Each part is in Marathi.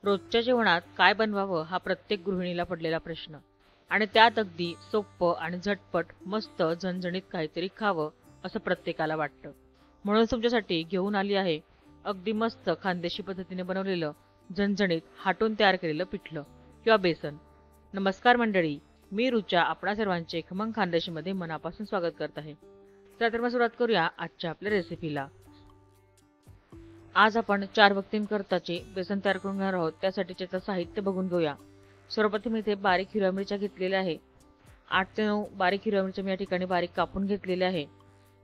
रोजच्या जेवणात काय बनवावं हा प्रत्येक गृहिणीला पडलेला प्रश्न आणि त्यात अगदी सोपं आणि झटपट मस्त झणझणीत काहीतरी खावं असं प्रत्येकाला वाटतं. म्हणून तुमच्यासाठी घेऊन आली आहे अगदी मस्त खानदेशी पद्धतीने बनवलेलं झणझणीत हाटून तयार केलेलं पिठलं किंवा बेसन. नमस्कार मंडळी, मी रुचा आपणा सर्वांचे खमंग खानदेशीमध्ये मनापासून स्वागत करत आहे. तर मग सुरुवात करूया आजच्या आपल्या रेसिपीला. आज आपण 4 व्यक्तींकरताचे बेसन तयार करून घेणार आहोत. त्यासाठीचे साहित्य बघून घेऊया. सर्वप्रथम इथे बारीक हिरव्या मिरच्या घेतलेल्या आहे. 8 ते 9 बारीक हिरव्या मिरच्या मी या ठिकाणी बारीक कापून घेतलेल्या आहे.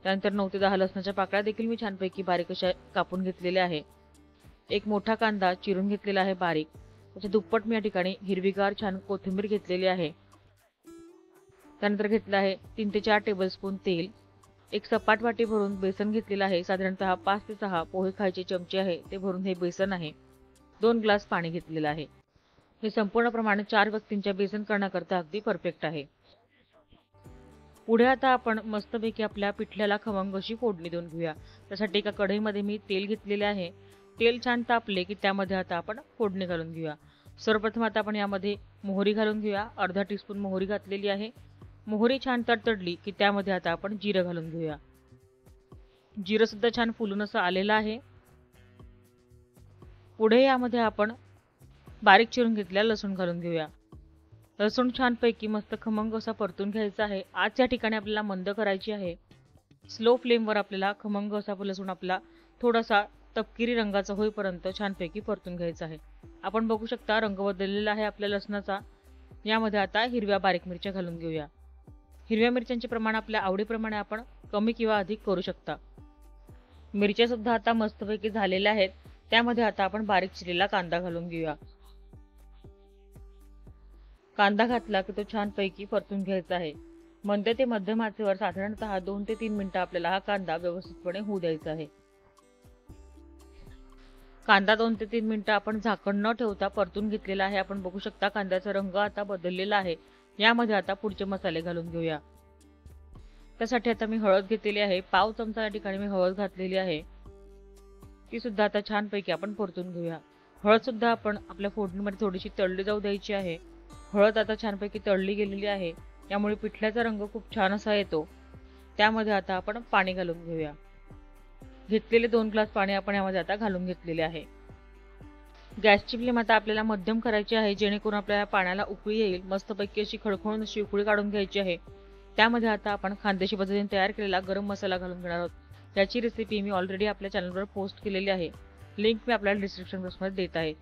त्यानंतर 9 ते 10 लसणाच्या पाकळ्या देखील मी छानपैकी बारीक अशा कापून घेतलेल्या आहे. एक मोठा कांदा चिरून घेतलेला आहे बारीक. त्याच्या दुप्पट मी या ठिकाणी हिरवीगार छान कोथिंबीर घेतलेली आहे. त्यानंतर घेतलं आहे 3 ते 4 टेबलस्पून तेल. एक सपाट वाटी भरून बेसन घेतलेलं आहे. साधारणतः 5 ते 6 पोहे खायचे चमचे आहे ते भरून हे बेसन आहे. 2 ग्लास पाणी घेतलेलं आहे. हे संपूर्ण प्रमाण 4 व्यक्तींच्या बेसन करण्याकरता अगदी परफेक्ट आहे. पुढे आता आपण मस्तपैकी आपल्या पिठल्याला खमंग अशी फोडणी देऊन घेऊया. त्यासाठी एका कढईमध्ये मी तेल घेतलेले आहे. तेल छान तापले की त्यामध्ये आता आपण फोडणी घालून घेऊया. सर्वप्रथम आता आपण यामध्ये मोहरी घालून घेऊया. अर्धा टीस्पून मोहरी घातलेली आहे. मोहरी छान तडतडली की त्यामध्ये आता आपण जिरं घालून घेऊया. जिरं सुद्धा छान फुलून असं आलेलं आहे. पुढे यामध्ये आपण बारीक चिरून घेतलेला लसूण घालून घेऊया. लसूण छानपैकी मस्त खमंग असा परतून घ्यायचा आहे. आज या ठिकाणी आपल्याला मंद करायची आहे. स्लो फ्लेमवर आपल्याला खमंग असा लसूण आपला थोडासा तपकिरी रंगाचा होईपर्यंत छानपैकी परतून घ्यायचा आहे. आपण बघू शकता रंग बदललेला आहे आपल्या लसणाचा. यामध्ये आता हिरव्या बारीक मिरच्या घालून घेऊया. हिरव्या मिरच्यांचे प्रमाण आपल्या आवडीप्रमाणे आपण कमी किंवा अधिक करू शकता. मिरच्या सुद्धा आता मस्तपैकी झालेल्या आहेत. त्यामध्ये आता आपण बारीक चिरलेला कांदा घालून घेऊया. कांदा घातला की तो छानपैकी परतून घ्यायचा आहे. मंद ते मध्यम आचेवर साधारणतः 2 ते 3 मिनिटं आपल्याला हा कांदा व्यवस्थितपणे होऊ द्यायचा आहे. कांदा 2 ते 3 मिनिटं आपण झाकण न ठेवता परतून घेतलेला आहे. आपण बघू शकता कांद्याचा रंग आता बदललेला आहे. यामध्ये आता पुढचे मसाले घालून घेऊया. त्यासाठी आता मी हळद घेतलेली आहे. पाव चमचा या ठिकाणी मी हळद घातलेली आहे. ती सुद्धा आता छानपैकी आपण परतून घेऊया. हळद सुद्धा आपण आपल्या फोडणीमध्ये थोडीशी तळली जाऊ द्यायची आहे. हळद आता छानपैकी तळली गेलेली आहे. यामुळे पिठल्याचा रंग खूप छान असा येतो. त्यामध्ये आता आपण पाणी घालून घेऊया. घेतलेले 2 ग्लास पाणी आपण यामध्ये आता घालून घेतलेले आहे. गॅसची फ्लेम आता आपल्याला मध्यम करायची आहे जेणेकरून आपल्या पाण्याला उकळी येईल. मस्तपैकी अशी खळखळून अशी उकळी काढून घ्यायची आहे. त्यामध्ये आता आपण खानदेशी पद्धतीने तयार केलेला गरम मसाला घालून घेणार आहोत. त्याची रेसिपी मी ऑलरेडी आपल्या चॅनलवर पोस्ट केलेली आहे. लिंक मी आपल्याला डिस्क्रिप्शन बॉक्समध्ये देत आहे.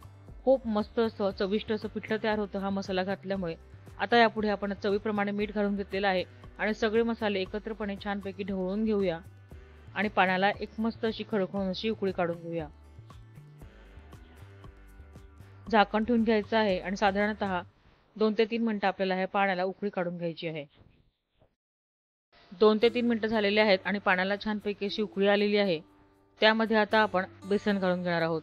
खूप मस्त असं चविष्ट असं पिठलं तयार होतं हा मसाला घातल्यामुळे. आता यापुढे आपण चवीप्रमाणे मीठ घालून घेतलेलं आहे आणि सगळे मसाले एकत्रपणे छानपैकी ढवळून घेऊया आणि पाण्याला एक मस्त अशी खळखळून अशी उकळी काढून घेऊया. झाकण ठेवून घ्यायचं आहे आणि साधारणतः 2 ते 3 मिनिटं आपल्याला ह्या पाण्याला उकळी काढून घ्यायची आहे. 2 ते 3 मिनिटं झालेले आहेत आणि पाण्याला छानपैकी अशी उकळी आलेली आहे. त्यामध्ये आता आपण बेसन घालून घेणार आहोत.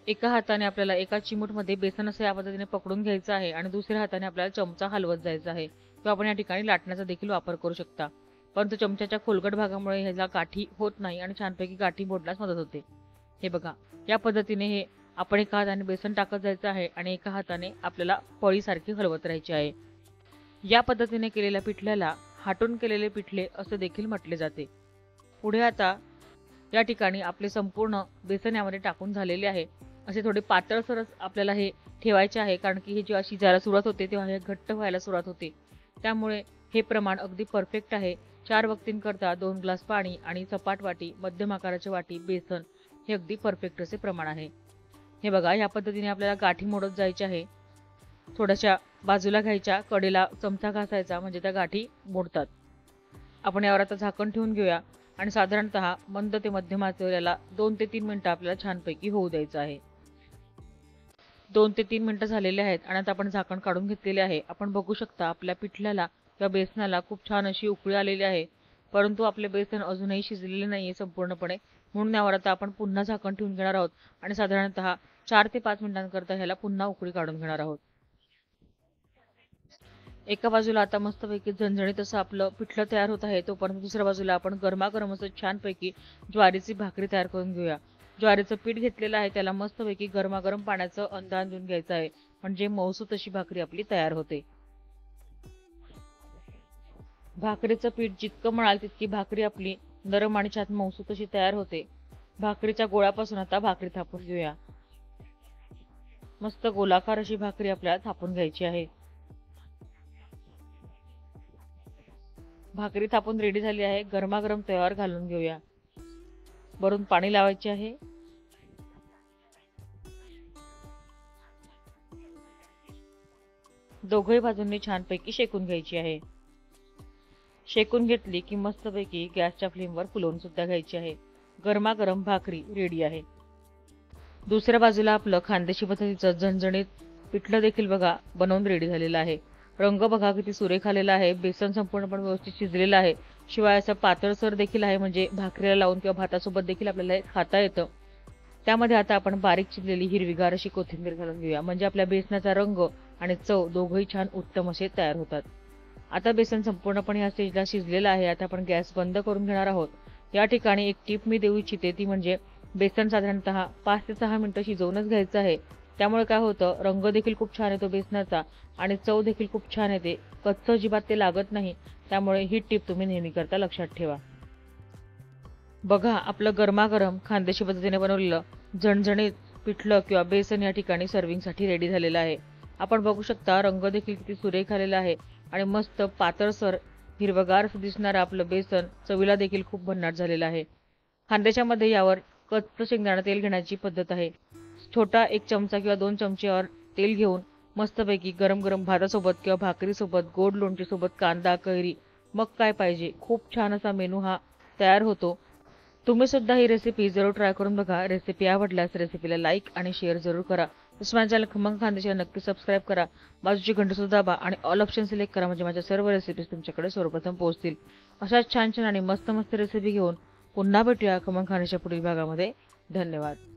एका हाताने आपल्याला एका चिमूटमध्ये बेसन असं या पद्धतीने पकडून घ्यायचं आहे आणि दुसऱ्या हाताने आपल्याला चमचा हलवत जायचा आहे. किंवा आपण या ठिकाणी लाटण्याचा देखील वापर करू शकता. परंतु चमच्याच्या खोलगट भागामुळे ह्याला गाठी होत नाही आणि छानपैकी गाठी मोडण्यास मदत होते. हे बघा, या पद्धतीने हे आपण एका हाताने बेसन टाकत जायचं आहे आणि एका हाताने आपल्याला पळीसारखी हलवत राहायची आहे. या पद्धतीने केलेल्या पिठल्याला हाटून केलेले पिठले असे देखील म्हटले जाते. पुढे आता या ठिकाणी आपले संपूर्ण बेसन यामध्ये टाकून झालेले आहे. असे थोडे पातळसरच आपल्याला हे ठेवायचे आहे कारण की हे जेव्हा शिजायला सुरुवात होते तेव्हा हे घट्ट व्हायला सुरुवात होते. त्यामुळे हे प्रमाण अगदी परफेक्ट आहे. 4 व्यक्तींकरता 2 ग्लास पाणी आणि सपाट वाटी मध्यम आकाराची वाटी बेसन हे अगदी परफेक्ट असे प्रमाण आहे. हे बघा, या पद्धतीने आपल्याला गाठी मोडत जायच्या आहे. थोड्याशा बाजूला घ्यायच्या, कडेला चमचा घासायचा म्हणजे त्या गाठी मोडतात. आपण यावर आता झाकण ठेवून घेऊया आणि साधारणतः मंद ते मध्यम आचेवर याला 2 ते 3 मिनिटं आपल्याला छानपैकी होऊ द्यायचं आहे. 2 ते 3 मिनिटं झालेले आहेत आणि आता आपण झाकण काढून घेतलेले आहे. आपण बघू शकता आपल्या पिठल्याला किंवा बेसनाला खूप छान अशी उकळी आलेली आहे. परंतु आपले बेसन अजूनही शिजलेले नाहीये संपूर्णपणे. म्हणून यावर आता आपण पुन्हा झाकण ठेवून घेणार आहोत आणि साधारणतः 4 ते 5 मिनिटांकरता ह्याला पुन्हा उकळी काढून घेणार आहोत. एका बाजूला आता मस्तपैकी झणझणीत असं आपलं पिठलं तयार होत आहे. तोपर्यंत दुसऱ्या बाजूला आपण गरमागरम असं छानपैकी ज्वारीची भाकरी तयार करून घेऊया. ज्वारीचं पीठ घेतलेलं आहे त्याला मस्तपैकी गरमागरम पाण्याचं अंदाज देऊन घ्यायचं आहे, म्हणजे मऊसूत अशी भाकरी आपली तयार होते। भाकरीचं पीठ जितकं मळाल तितकी भाकरी आपली नरम आणि छान मऊसूत अशी तयार होते। भाकरीच्या गोळापासून आता भाकरी थापून घेऊया। मस्त गोलाकार अशी भाकरी आपल्याला थापून घ्यायची आहे। भाकरी थापून रेडी झाली आहे। गरमागरम तव्यावर घालून घेऊया। वरून पाणी लावायचे आहे। दोघही बाजूंनी छानपैकी शेकून घ्यायची आहे। शेकून घेतली की मस्तपैकी गॅसच्या फ्लेमवर फुलवून सुद्धा घ्यायची आहे। गरमागरम भाकरी रेडी आहे। दुसऱ्या बाजूला आपलं खानदेशी पद्धतीचं झणझणीत पिठलं देखील बघा बनवून रेडी झालेलं आहे। रंग बघा किती सुरेख आलेला आहे। बेसन संपूर्णपणे व्यवस्थित शिजलेलं आहे। शिवाय असं पातळसर देखील आहे, म्हणजे भाकरीला लावून किंवा भातासोबत देखील आपल्याला खाता येतं। त्यामध्ये आता आपण बारीक चिरलेली हिरवीगार अशी कोथिंबीर घालून घेऊया, म्हणजे आपल्या बेसनाचा रंग आणि चव दोघंही छान उत्तम असे तयार होतात। आता बेसन संपूर्णपणे या स्टेजला शिजलेलं आहे। आता आपण गॅस बंद करून घेणार आहोत। या ठिकाणी एक टिप मी देऊ इच्छिते, ती म्हणजे बेसन साधारणतः 5 ते 6 मिनिटं शिजवूनच घ्यायचं आहे। त्यामुळे काय होतं, रंग देखील खूप छान येतो बेसनाचा आणि चव देखील खूप छान येते। कच्चं अजिबात ते लागत नाही। त्यामुळे ही टिप तुम्ही नेहमी करता लक्षात ठेवा। बघा आपलं गरमागरम खानदेशी पद्धतीने बनवलेलं झणझणीत पिठलं किंवा बेसन या ठिकाणी सर्विंगसाठी रेडी झालेलं आहे। आपण बघू शकता रंग देखील किती सुरेख आलेला आहे आणि मस्त पातळसर हिरवगार दिसणारं आपलं बेसन चवीला देखील खूप भन्नाट झालेलं आहे। खानदेशामध्ये यावर कच्चं शेंगदाणा तेल घेण्याची पद्धत आहे। छोटा 1 चमचा किंवा 2 चमचेवर तेल घेऊन मस्तपैकी गरम गरम भातासोबत किंवा भाकरीसोबत, गोड लोणचीसोबत, कांदा, कैरी, मग काय पाहिजे, खूप छान असा मेनू हा तयार होतो। तुम्ही सुद्धा ही रेसिपी जरूर ट्राय करून बघा। रेसिपी आवडल्यास रेसिपीला लाईक आणि शेअर जरूर करा। माझ्या चॅनल खमंग खानदेशीला नक्की सबस्क्राईब करा। बाजूची घंटी सुद्धा दाबा आणि ऑल ऑप्शन सिलेक्ट करा, म्हणजे माझ्या सर्व रेसिपीज तुमच्याकडे सर्वप्रथम पोहोचतील। अशाच छान छान आणि मस्त मस्त रेसिपी घेऊन पुन्हा भेटूया खमंग खानदेशीच्या पुढील भागामध्ये। धन्यवाद।